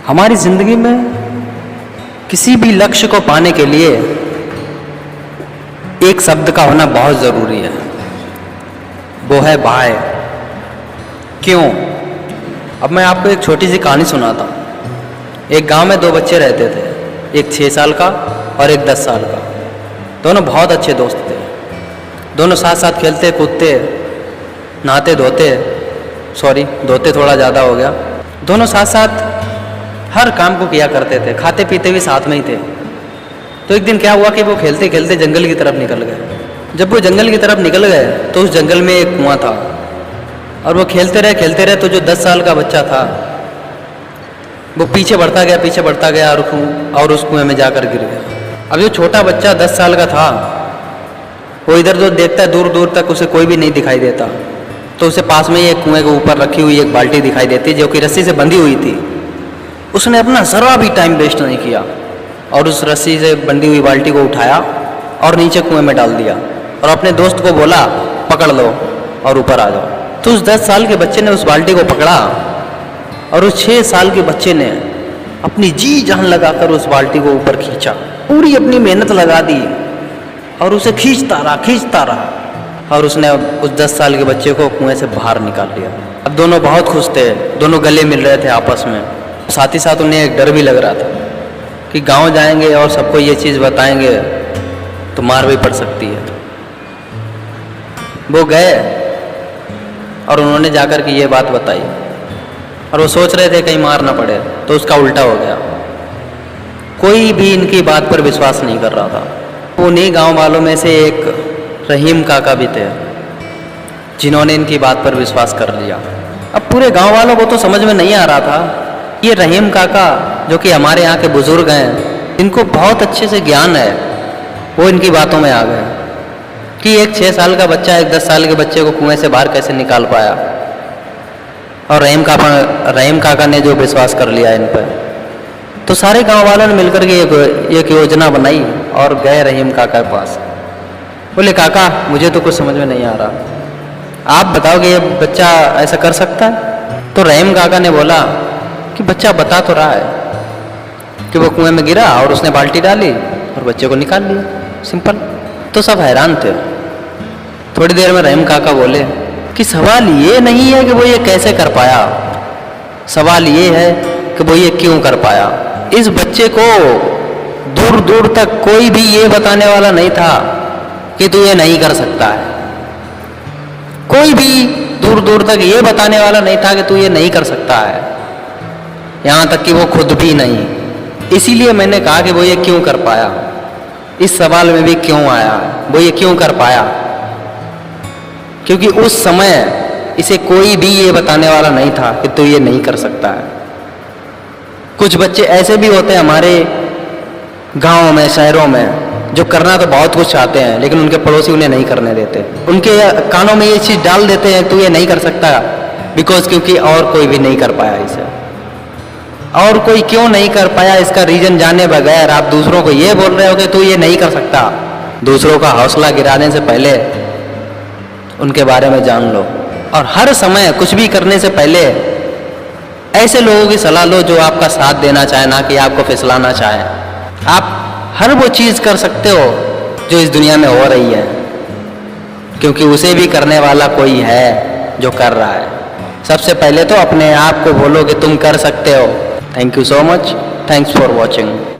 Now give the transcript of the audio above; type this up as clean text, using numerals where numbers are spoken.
हमारी ज़िंदगी में किसी भी लक्ष्य को पाने के लिए एक शब्द का होना बहुत ज़रूरी है, वो है बाय। क्यों? अब मैं आपको एक छोटी सी कहानी सुनाता हूँ। एक गांव में दो बच्चे रहते थे, एक 6 साल का और एक 10 साल का। दोनों बहुत अच्छे दोस्त थे। दोनों साथ साथ खेलते कूदते, नहाते धोते, धोते थोड़ा ज़्यादा हो गया। दोनों साथ साथ हर काम को किया करते थे, खाते पीते भी साथ में ही थे। तो एक दिन क्या हुआ कि वो खेलते खेलते जंगल की तरफ निकल गए। जब वो जंगल की तरफ निकल गए तो उस जंगल में एक कुआं था और वो खेलते रहे तो जो 10 साल का बच्चा था वो पीछे बढ़ता गया और उस कुएं में जाकर गिर गया। अब जो छोटा बच्चा 10 साल का था वो इधर उधर देखता है, दूर दूर तक उसे कोई भी नहीं दिखाई देता। तो उसे पास में ही एक कुएं के ऊपर रखी हुई एक बाल्टी दिखाई देती जो कि रस्सी से बंधी हुई थी। उसने अपना ज़रा भी टाइम वेस्ट नहीं किया और उस रस्सी से बंधी हुई बाल्टी को उठाया और नीचे कुएं में डाल दिया और अपने दोस्त को बोला, पकड़ लो और ऊपर आ जाओ। तो उस 10 साल के बच्चे ने उस बाल्टी को पकड़ा और उस 6 साल के बच्चे ने अपनी जी जान लगाकर उस बाल्टी को ऊपर खींचा, पूरी अपनी मेहनत लगा दी और उसे खींचता रहा और उसने उस 10 साल के बच्चे को कुएं से बाहर निकाल लिया। अब दोनों बहुत खुश थे, दोनों गले मिल रहे थे आपस में। साथ ही साथ उन्हें एक डर भी लग रहा था कि गांव जाएंगे और सबको ये चीज़ बताएंगे तो मार भी पड़ सकती है। वो गए और उन्होंने जाकर के ये बात बताई और वो सोच रहे थे कहीं मार ना पड़े, तो उसका उल्टा हो गया। कोई भी इनकी बात पर विश्वास नहीं कर रहा था। उन्हीं गांव वालों में से एक रहीम काका भी थे जिन्होंने इनकी बात पर विश्वास कर लिया। अब पूरे गांव वालों को तो समझ में नहीं आ रहा था। ये रहीम काका जो कि हमारे यहाँ के बुजुर्ग हैं, इनको बहुत अच्छे से ज्ञान है, वो इनकी बातों में आ गए कि एक 6 साल का बच्चा एक 10 साल के बच्चे को कुएं से बाहर कैसे निकाल पाया। और रहीम काका ने जो विश्वास कर लिया इन पर, तो सारे गांव वालों ने मिलकर के एक योजना बनाई और गए रहीम काका के पास। बोले, काका मुझे तो कुछ समझ में नहीं आ रहा, आप बताओ कि ये बच्चा ऐसा कर सकता है? तो रहीम काका ने बोला कि बच्चा बता तो रहा है कि वो कुएं में गिरा और उसने बाल्टी डाली और बच्चे को निकाल लिया, सिंपल। तो सब हैरान थे। थोड़ी देर में रहीम काका बोले कि सवाल ये नहीं है कि वो ये कैसे कर पाया, सवाल ये है कि वो ये क्यों कर पाया। इस बच्चे को दूर दूर तक कोई भी ये बताने वाला नहीं था कि तू ये नहीं कर सकता है। कोई भी दूर दूर तक ये बताने वाला नहीं था कि तू ये नहीं कर सकता है, यहाँ तक कि वो खुद भी नहीं। इसीलिए मैंने कहा कि वो ये क्यों कर पाया, इस सवाल में भी क्यों आया, वो ये क्यों कर पाया, क्योंकि उस समय इसे कोई भी ये बताने वाला नहीं था कि तू ये नहीं कर सकता है। कुछ बच्चे ऐसे भी होते हैं हमारे गाँव में, शहरों में, जो करना तो बहुत कुछ चाहते हैं लेकिन उनके पड़ोसी उन्हें नहीं करने देते। उनके कानों में ये चीज़ डाल देते हैं, तू ये नहीं कर सकता, क्योंकि और कोई भी नहीं कर पाया इसे। और कोई क्यों नहीं कर पाया इसका रीजन जाने बगैर आप दूसरों को ये बोल रहे हो कि तू ये नहीं कर सकता। दूसरों का हौसला गिराने से पहले उनके बारे में जान लो और हर समय कुछ भी करने से पहले ऐसे लोगों की सलाह लो जो आपका साथ देना चाहे, ना कि आपको फिसलाना चाहे। आप हर वो चीज़ कर सकते हो जो इस दुनिया में हो रही है, क्योंकि उसे भी करने वाला कोई है जो कर रहा है। सबसे पहले तो अपने आप को बोलो कि तुम कर सकते हो। Thank you so much. Thanks for watching.